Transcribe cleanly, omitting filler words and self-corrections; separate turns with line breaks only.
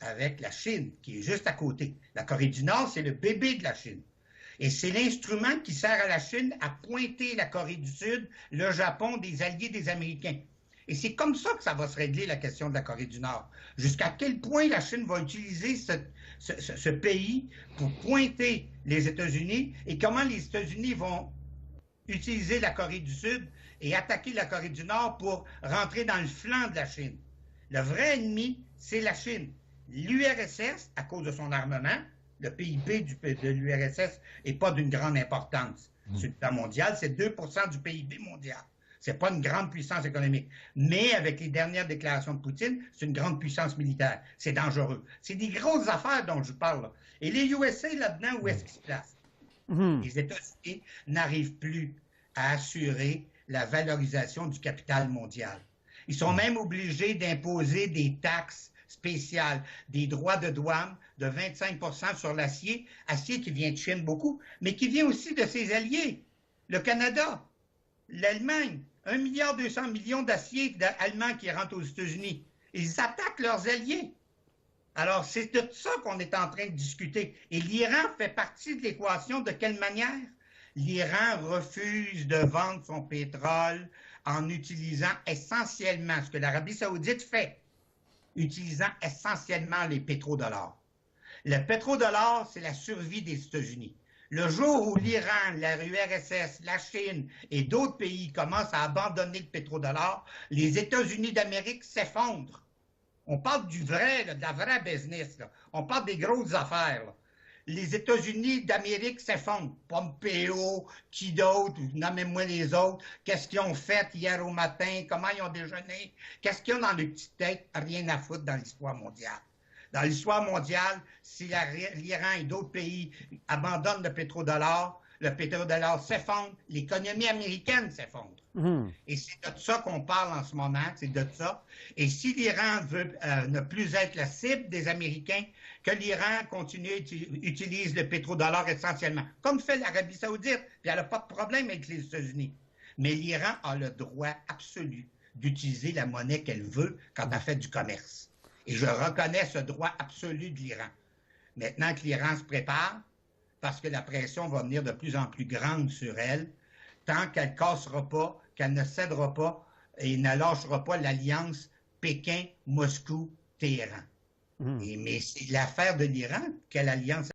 avec la Chine, qui est juste à côté. La Corée du Nord, c'est le bébé de la Chine. Et c'est l'instrument qui sert à la Chine à pointer la Corée du Sud, le Japon, des alliés des Américains. Et c'est comme ça que ça va se régler, la question de la Corée du Nord. Jusqu'à quel point la Chine va utiliser ce pays pour pointer les États-Unis et comment les États-Unis vont utiliser la Corée du Sud et attaquer la Corée du Nord pour rentrer dans le flanc de la Chine. Le vrai ennemi, c'est la Chine. L'URSS, à cause de son armement, le PIB de l'URSS n'est pas d'une grande importance. Sur le plan mondial, c'est 2% du PIB mondial. Ce n'est pas une grande puissance économique. Mais avec les dernières déclarations de Poutine, c'est une grande puissance militaire. C'est dangereux. C'est des grosses affaires dont je parle. Là. Et les USA, là-dedans, où est-ce qu'ils se placent? Les États-Unis n'arrivent plus à assurer la valorisation du capital mondial. Ils sont même obligés d'imposer des taxes spéciales, des droits de douane de 25% sur l'acier, acier qui vient de Chine beaucoup, mais qui vient aussi de ses alliés, le Canada, l'Allemagne, 1,2 milliard d'acier allemands qui rentrent aux États-Unis. Ils attaquent leurs alliés. Alors, c'est de ça qu'on est en train de discuter. Et l'Iran fait partie de l'équation. De quelle manière? L'Iran refuse de vendre son pétrole en utilisant essentiellement ce que l'Arabie saoudite fait, utilisant essentiellement les pétrodollars. Le pétrodollar, c'est la survie des États-Unis. Le jour où l'Iran, la URSS, la Chine et d'autres pays commencent à abandonner le pétrodollar, les États-Unis d'Amérique s'effondrent. On parle du vrai, là, de la vraie business. Là. On parle des grosses affaires. Là. Les États-Unis d'Amérique s'effondrent. Pompeo, qui d'autre? Nommez-moi les autres. Qu'est-ce qu'ils ont fait hier au matin? Comment ils ont déjeuné? Qu'est-ce qu'ils ont dans les petites têtes? Rien à foutre dans l'histoire mondiale. Dans l'histoire mondiale, si l'Iran et d'autres pays abandonnent le pétrodollar s'effondre, l'économie américaine s'effondre. Et c'est de ça qu'on parle en ce moment, c'est de ça. Et si l'Iran veut ne plus être la cible des Américains, que l'Iran utilise le pétrodollar essentiellement, comme fait l'Arabie saoudite, puis elle n'a pas de problème avec les États-Unis. Mais l'Iran a le droit absolu d'utiliser la monnaie qu'elle veut quand elle fait du commerce. Et je reconnais ce droit absolu de l'Iran. Maintenant que l'Iran se prépare, parce que la pression va venir de plus en plus grande sur elle, tant qu'elle ne cassera pas, qu'elle ne cédera pas et ne lâchera pas l'alliance Pékin-Moscou-Téhéran. Mais c'est l'affaire de l'Iran, quelle alliance